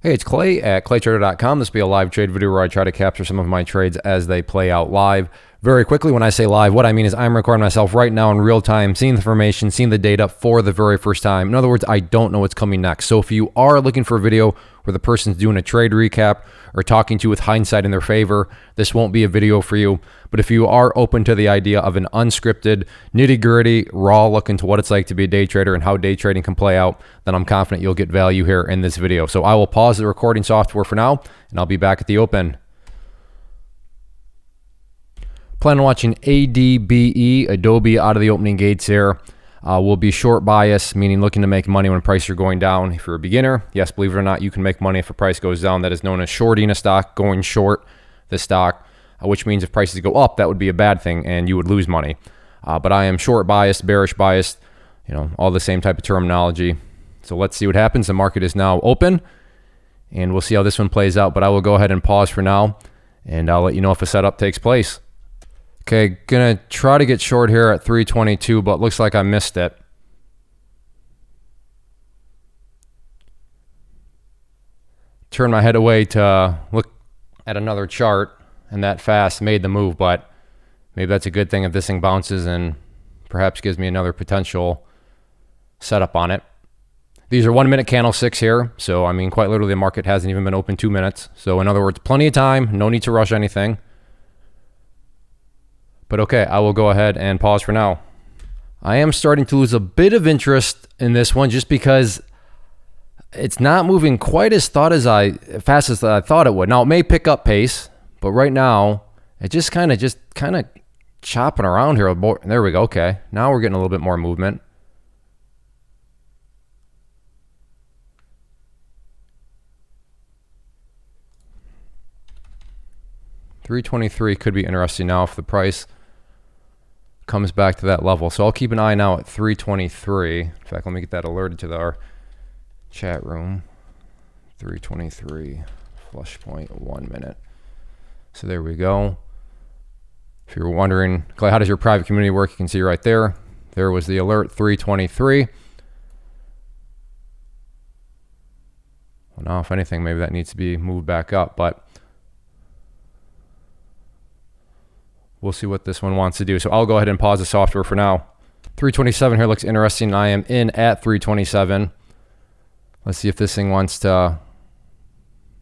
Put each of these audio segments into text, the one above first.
Hey, it's Clay at claytrader.com. This will be a live trade video where I try to capture some of my trades as they play out live. Very quickly, when I say live, what I mean is I'm recording myself right now in real time, seeing the information, seeing the data for the very first time. In other words, I don't know what's coming next. So if you are looking for a video where the person's doing a trade recap or talking to you with hindsight in their favor, this won't be a video for you. But if you are open to the idea of an unscripted, nitty-gritty, raw look into what it's like to be a day trader and how day trading can play out, then I'm confident you'll get value here in this video. So I will pause the recording software for now, and I'll be back at the open. Plan on watching ADBE, Adobe, out of the opening gates here. Will be short bias, meaning looking to make money when prices are going down. If you're a beginner, yes, believe it or not, you can make money if a price goes down. That is known as shorting a stock, going short the stock, which means if prices go up, that would be a bad thing and you would lose money. But I am short biased, bearish biased, all the same type of terminology. So let's see what happens. The market is now open and we'll see how this one plays out. But I will go ahead and pause for now and I'll let you know if a setup takes place. Okay, gonna try to get short here at 322, but looks like I missed it. Turn my head away to look at another chart, and that fast made the move, but maybe that's a good thing if this thing bounces and perhaps gives me another potential setup on it. These are 1 minute candlesticks here, so I mean, quite literally the market hasn't even been open 2 minutes. So in other words, plenty of time, no need to rush anything. But okay, I will go ahead and pause for now. I am starting to lose a bit of interest in this one just because it's not moving quite as fast as I thought it would. Now it may pick up pace, but right now it just kind of chopping around here. There we go. Okay, now we're getting a little bit more movement. $323 could be interesting now if the price comes back to that level. So I'll keep an eye now at 323. In fact, let me get that alerted to our chat room. 323 flush point, 1 minute. So there we go. If you're wondering, Clay, how does your private community work? You can see right there. There was the alert, 323. Well, now if anything, maybe that needs to be moved back up, but we'll see what this one wants to do. So I'll go ahead and pause the software for now. 327 here looks interesting. I am in at 327. Let's see if this thing wants to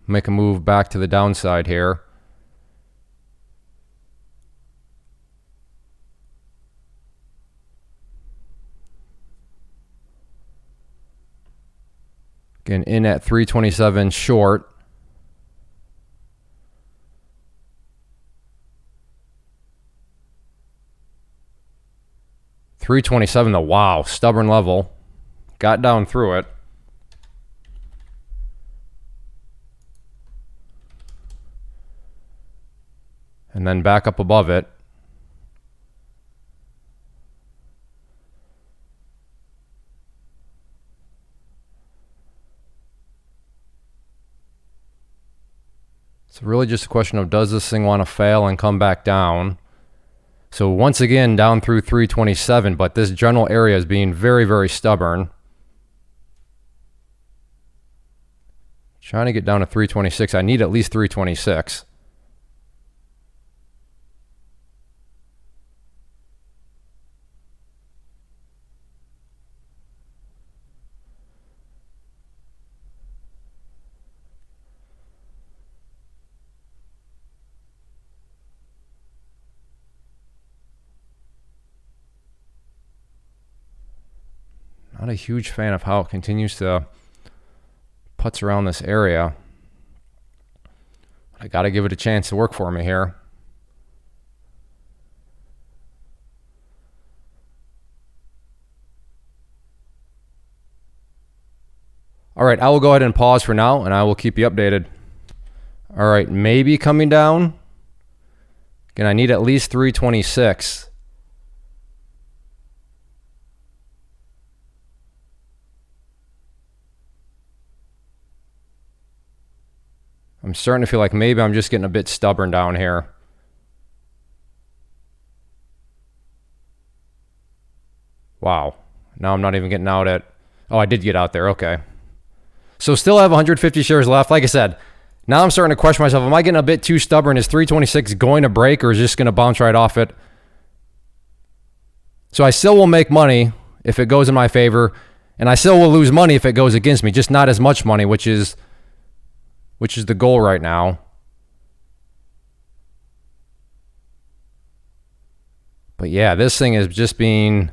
make a move back to the downside here. Again, in at 327 short. $327 though, wow, stubborn level. Got down through it. And then back up above it. It's really just a question of, does this thing want to fail and come back down? So once again, down through 327, but this general area is being very, very stubborn. Trying to get down to 326. I need at least 326. Not a huge fan of how it continues to putz around this area. I got to give it a chance to work for me here. All right, I will go ahead and pause for now, and I will keep you updated. All right, maybe coming down. Again, I need at least 326. I'm starting to feel like maybe I'm just getting a bit stubborn down here. Wow. Now I'm not even getting out at... Oh, I did get out there. Okay. So still have 150 shares left. Like I said, now I'm starting to question myself. Am I getting a bit too stubborn? Is 326 going to break, or is it just going to bounce right off it? So I still will make money if it goes in my favor, and I still will lose money if it goes against me, just not as much money, which is the goal right now. But yeah, this thing is just being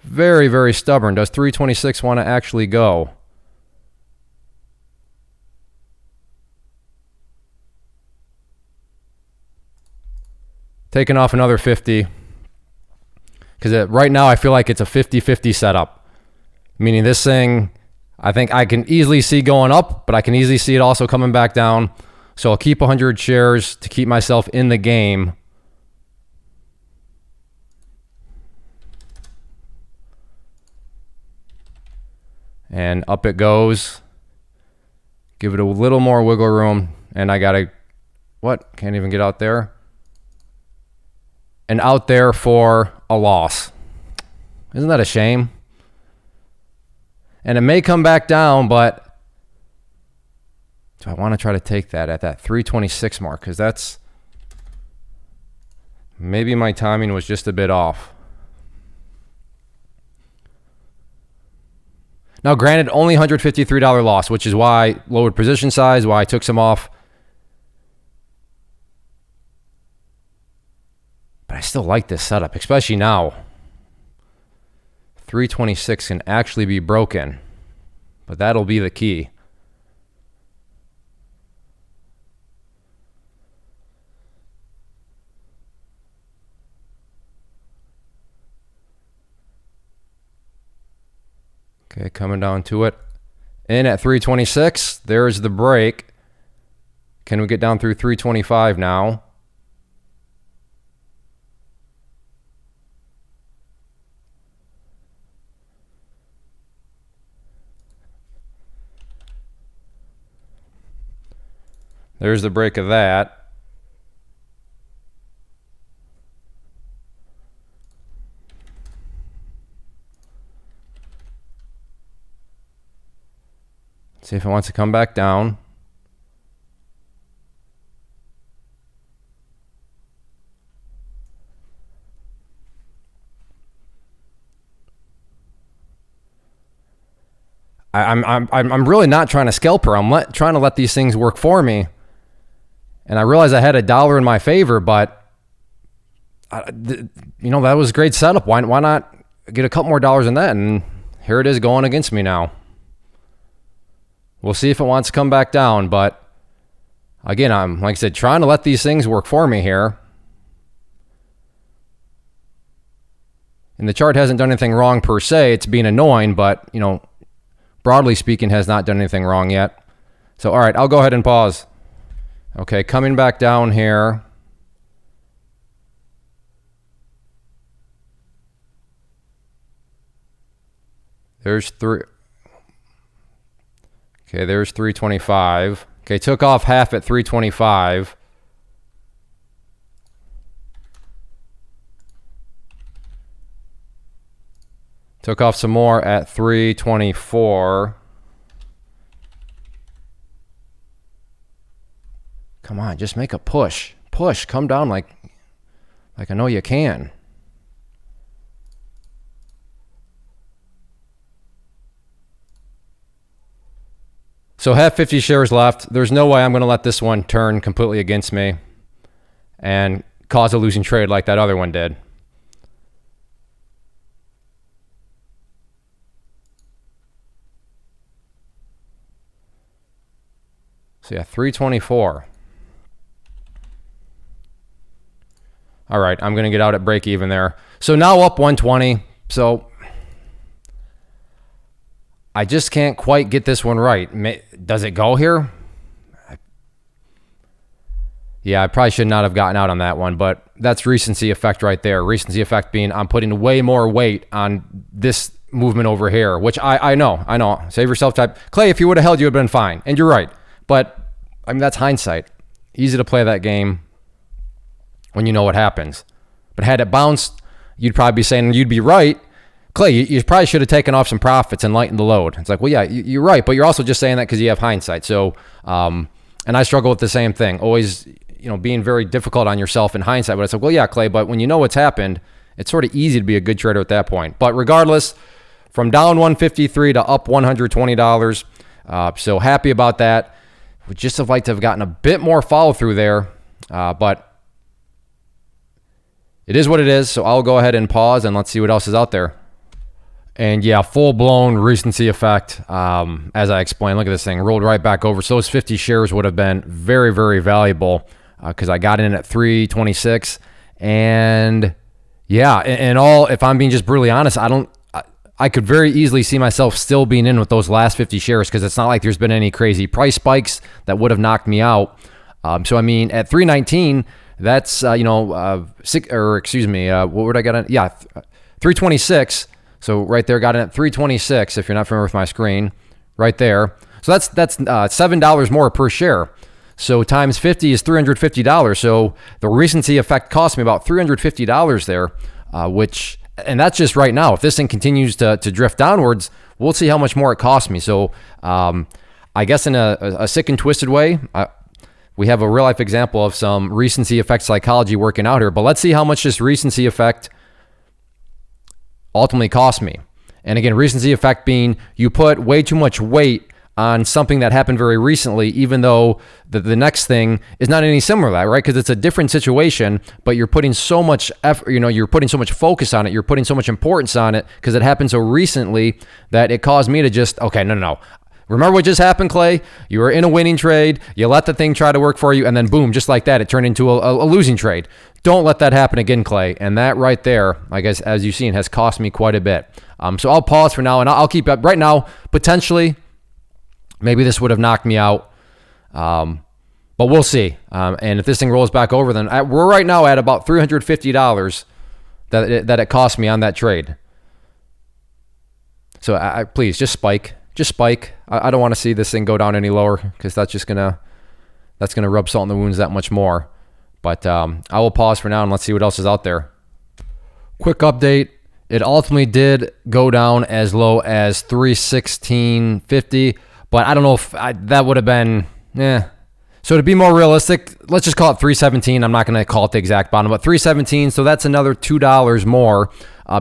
very, very stubborn. Does 326 want to actually go? Taking off another 50. Because right now I feel like it's a 50-50 setup. Meaning this thing, I think I can easily see going up, but I can easily see it also coming back down. So I'll keep 100 shares to keep myself in the game. And up it goes. Give it a little more wiggle room. And I gotta, what? Can't even get out there. And out there for a loss. Isn't that a shame? And it may come back down, but do I want to try to take that at that 326 mark? Because that's, maybe my timing was just a bit off. Now, granted, only $153 loss, which is why I lowered position size, why I took some off. But I still like this setup, especially now. 326 can actually be broken, but that'll be the key. Okay, coming down to it. In at 326, there's the break. Can we get down through 325 now? There's the break of that. See if it wants to come back down. I'm really not trying to scalp her. I'm trying to let these things work for me. And I realized I had $1 in my favor, but you know, that was a great setup. Why not get a couple more dollars in that? And here it is going against me now. We'll see if it wants to come back down, but again, I'm, like I said, trying to let these things work for me here. And the chart hasn't done anything wrong per se. It's being annoying, but, you know, broadly speaking, has not done anything wrong yet. So, all right, I'll go ahead and pause. Okay, coming back down here. There's three. Okay, there's 325. Okay, took off half at 325. Took off some more at 324. Come on, just make a push. Push, come down like I know you can. So have 50 shares left. There's no way I'm going to let this one turn completely against me and cause a losing trade like that other one did. So yeah, 324. All right, I'm going to get out at break even there. So now up 120. So I just can't quite get this one right. Does it go here? Yeah, I probably should not have gotten out on that one, but that's recency effect right there. Recency effect being I'm putting way more weight on this movement over here, which I know. Save yourself type. Clay, if you would have held, you would have been fine. And you're right. But I mean, that's hindsight. Easy to play that game when you know what happens. But had it bounced, you'd probably be saying you'd be right, Clay, you probably should have taken off some profits and lightened the load. It's like, well, yeah, you're right, but you're also just saying that because you have hindsight. So, and I struggle with the same thing, always, being very difficult on yourself in hindsight. But it's like, well, yeah, Clay, but when you know what's happened, it's sort of easy to be a good trader at that point. But regardless, from down 153 to up $120, so happy about that. Would just have liked to have gotten a bit more follow through there, but it is what it is. So I'll go ahead and pause and let's see what else is out there. And yeah, full-blown recency effect. As I explained, look at this thing, rolled right back over. So those 50 shares would have been very, very valuable because I got in at 326. And yeah, and all, if I'm being just brutally honest, I could very easily see myself still being in with those last 50 shares because it's not like there's been any crazy price spikes that would have knocked me out. So I mean, at 319, that's what would I get on? Yeah, 326. So right there, got in at 326. If you're not familiar with my screen, right there. So that's $7 more per share. So times 50 is $350. So the recency effect cost me about $350 there, and that's just right now. If this thing continues to drift downwards, we'll see how much more it costs me. So I guess in a sick and twisted way, we have a real life example of some recency effect psychology working out here. But let's see how much this recency effect ultimately cost me. And again, recency effect being you put way too much weight on something that happened very recently, even though the next thing is not any similar to that, right? Because it's a different situation, but you're putting so much effort, you're putting so much focus on it, you're putting so much importance on it because it happened so recently that it caused me to just, okay, no. Remember what just happened, Clay? You were in a winning trade, you let the thing try to work for you, and then boom, just like that, it turned into a losing trade. Don't let that happen again, Clay. And that right there, I guess, as you've seen, has cost me quite a bit. So I'll pause for now, and I'll keep up. Right now, potentially, maybe this would have knocked me out, but we'll see. And if this thing rolls back over, then we're right now at about $350 that it cost me on that trade. So please, just spike. Just spike. I don't want to see this thing go down any lower because that's gonna rub salt in the wounds that much more. But I will pause for now and let's see what else is out there. Quick update. It ultimately did go down as low as 316.50, but I don't know if that would have been, So to be more realistic, let's just call it 317. I'm not going to call it the exact bottom, but 317. So that's another $2 more.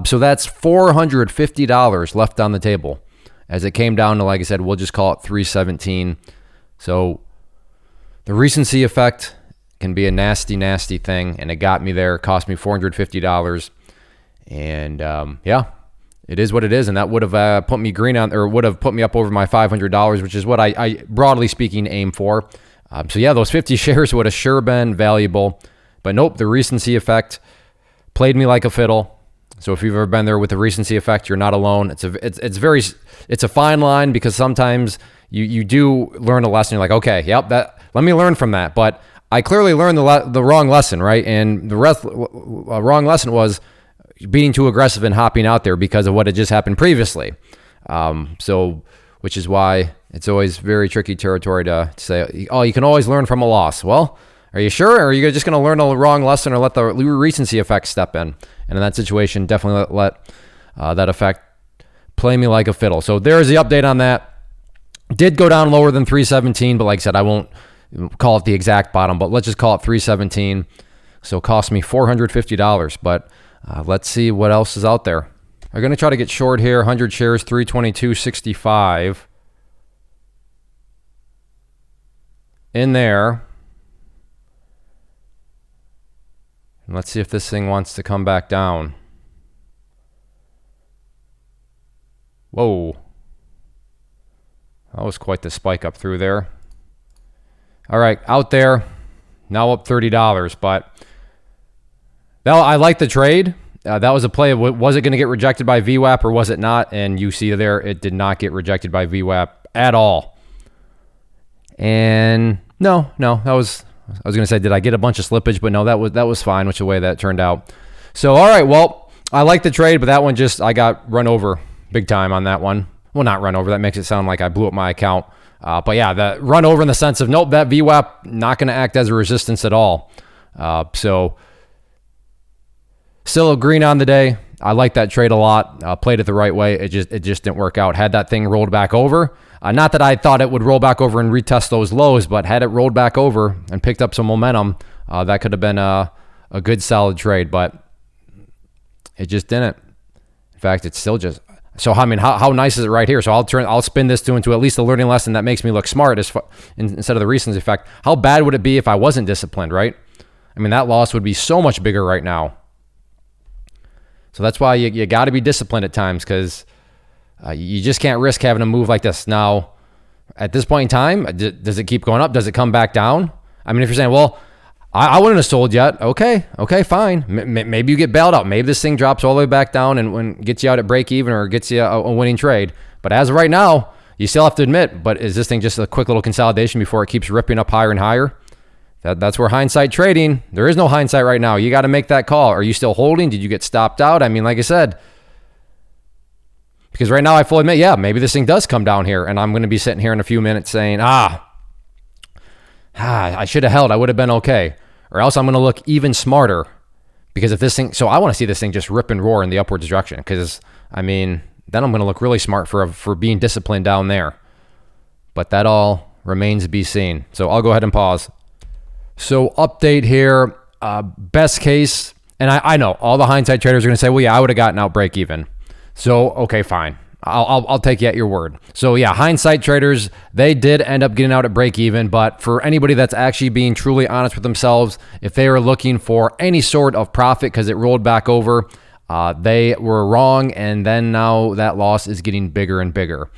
So that's $450 left on the table. As it came down to, like I said, we'll just call it 317. So the recency effect can be a nasty, nasty thing, and it got me there. It cost me $450. And yeah, it is what it is, and that would have put me green on, or would have put me up over my $500, which is what I broadly speaking aim for. So yeah, those 50 shares would have sure been valuable, but nope, the recency effect played me like a fiddle. So if you've ever been there with the recency effect, you're not alone. It's a fine line because sometimes you do learn a lesson. You're like, okay, yep, let me learn from that. But I clearly learned the wrong lesson, right? And the wrong lesson was being too aggressive and hopping out there because of what had just happened previously. Which is why it's always very tricky territory to say, oh, you can always learn from a loss. Well, are you sure? Or are you just going to learn a wrong lesson or let the recency effect step in? And in that situation, definitely let that effect play me like a fiddle. So there's the update on that. Did go down lower than 317, but like I said, I won't call it the exact bottom, but let's just call it 317. So it cost me $450, but let's see what else is out there. I'm going to try to get short here. 100 shares, 322.65. In there. And let's see if this thing wants to come back down. Whoa. That was quite the spike up through there. All right, out there. Now up $30, but I like the trade. That was a play. Was it going to get rejected by VWAP or was it not? And you see there, it did not get rejected by VWAP at all. And no, that was... I was going to say, did I get a bunch of slippage? But no, that was fine, which is the way that turned out. So, all right, well, I like the trade, but that one I got run over big time on that one. Well, not run over. That makes it sound like I blew up my account. But yeah, the run over in the sense of, nope, that VWAP not going to act as a resistance at all. So, still green on the day. I like that trade a lot. Played it the right way. It just didn't work out. Had that thing rolled back over, not that I thought it would roll back over and retest those lows, but had it rolled back over and picked up some momentum, that could have been a good solid trade, but it just didn't. In fact, it's still just. So I mean, how nice is it right here? So I'll spin this into at least a learning lesson that makes me look smart instead of the recency effect. How bad would it be if I wasn't disciplined, right? I mean, that loss would be so much bigger right now. So that's why you got to be disciplined at times, because you just can't risk having a move like this. Now, at this point in time, does it keep going up? Does it come back down? I mean, if you're saying, well, I wouldn't have sold yet. Okay, fine. Maybe you get bailed out. Maybe this thing drops all the way back down and gets you out at break even or gets you a winning trade. But as of right now, you still have to admit, but is this thing just a quick little consolidation before it keeps ripping up higher and higher? That's where hindsight trading, there is no hindsight right now. You got to make that call. Are you still holding? Did you get stopped out? I mean, like I said, because right now I fully admit, yeah, maybe this thing does come down here and I'm going to be sitting here in a few minutes saying, I should have held. I would have been okay. Or else I'm going to look even smarter, because if this thing, so I want to see this thing just rip and roar in the upwards direction, because I mean, then I'm going to look really smart for being disciplined down there. But that all remains to be seen. So I'll go ahead and pause. So update here, best case, and I know all the hindsight traders are going to say, well, yeah, I would have gotten out break even. So, okay, fine. I'll take you at your word. So yeah, hindsight traders, they did end up getting out at break even, but for anybody that's actually being truly honest with themselves, if they are looking for any sort of profit because it rolled back over, they were wrong, and then now that loss is getting bigger and bigger.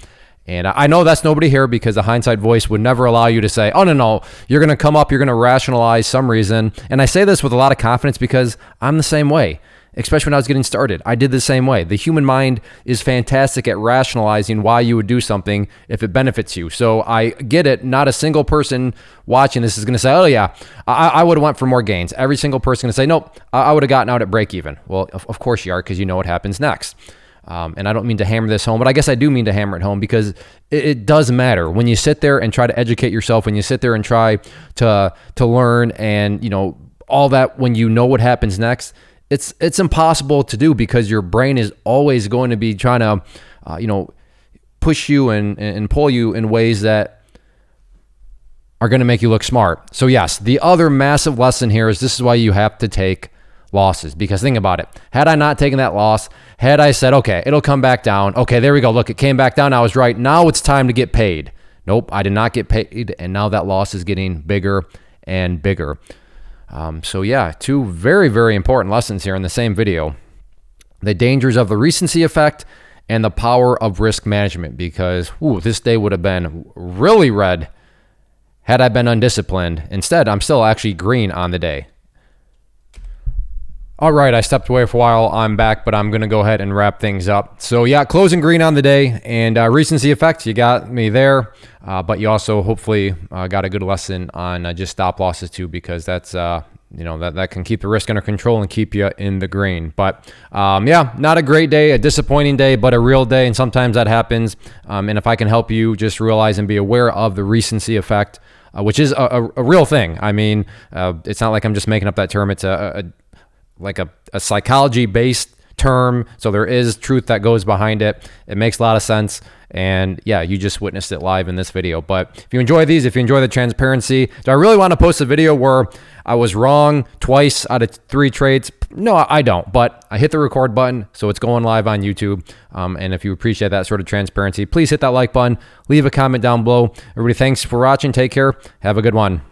And I know that's nobody here, because the hindsight voice would never allow you to say, oh, no, you're going to come up, you're going to rationalize some reason. And I say this with a lot of confidence because I'm the same way. Especially when I was getting started, I did the same way. The human mind is fantastic at rationalizing why you would do something if it benefits you. So I get it. Not a single person watching this is going to say, oh yeah, I would have went for more gains. Every single person is going to say, nope, I would have gotten out at break even. Well, of course you are, because you know what happens next. And I don't mean to hammer this home, but I guess I do mean to hammer it home, because it does matter. When you sit there and try to educate yourself, when you sit there and try to learn and, you know, all that, when you know what happens next, it's impossible to do, because your brain is always going to be trying to, push you and pull you in ways that are going to make you look smart. So yes, the other massive lesson here is this is why you have to take losses, because think about it. Had I not taken that loss, had I said, okay, it'll come back down. Okay, there we go. Look, it came back down. I was right. Now it's time to get paid. Nope, I did not get paid. And now that loss is getting bigger and bigger. So yeah, two very, very important lessons here in the same video. The dangers of the recency effect and the power of risk management, because this day would have been really red had I been undisciplined. Instead, I'm still actually green on the day. All right, I stepped away for a while. I'm back, but I'm going to go ahead and wrap things up. So yeah, closing green on the day, and recency effect, you got me there, but you also hopefully got a good lesson on just stop losses too, because that's that can keep the risk under control and keep you in the green. But yeah, not a great day, a disappointing day, but a real day, and sometimes that happens. And if I can help you just realize and be aware of the recency effect, which is a real thing. I mean, it's not like I'm just making up that term. It's a psychology-based term, so there is truth that goes behind it. It makes a lot of sense, and yeah, you just witnessed it live in this video. But if you enjoy these, if you enjoy the transparency, do I really want to post a video where I was wrong twice out of 3 trades? No, I don't, but I hit the record button, so it's going live on YouTube. And if you appreciate that sort of transparency, please hit that like button, leave a comment down below. Everybody, thanks for watching. Take care. Have a good one.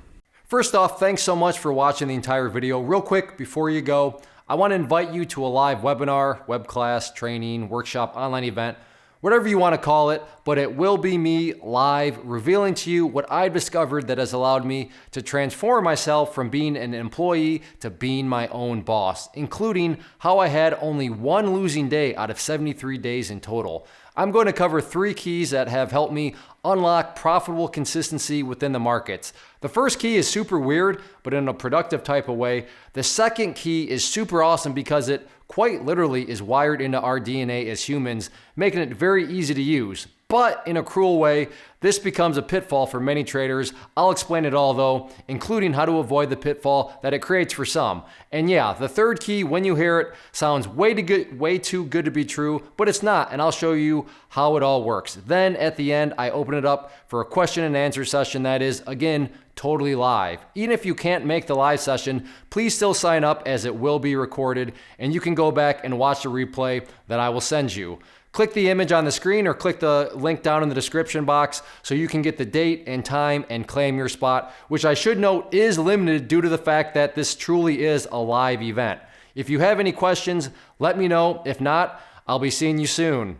First off, thanks so much for watching the entire video. Real quick, before you go, I want to invite you to a live webinar, web class, training, workshop, online event, whatever you want to call it, but it will be me live revealing to you what I've discovered that has allowed me to transform myself from being an employee to being my own boss, including how I had only 1 losing day out of 73 days in total. I'm going to cover 3 keys that have helped me unlock profitable consistency within the markets. The first key is super weird, but in a productive type of way. The second key is super awesome because it quite literally is wired into our DNA as humans, making it very easy to use. But in a cruel way, this becomes a pitfall for many traders. I'll explain it all though, including how to avoid the pitfall that it creates for some. And yeah, the third key, when you hear it, sounds way too good to be true, but it's not, and I'll show you how it all works. Then at the end, I open it up for a question and answer session that is, again, totally live. Even if you can't make the live session, please still sign up as it will be recorded, and you can go back and watch the replay that I will send you. Click the image on the screen or click the link down in the description box so you can get the date and time and claim your spot, which I should note is limited due to the fact that this truly is a live event. If you have any questions, let me know. If not, I'll be seeing you soon.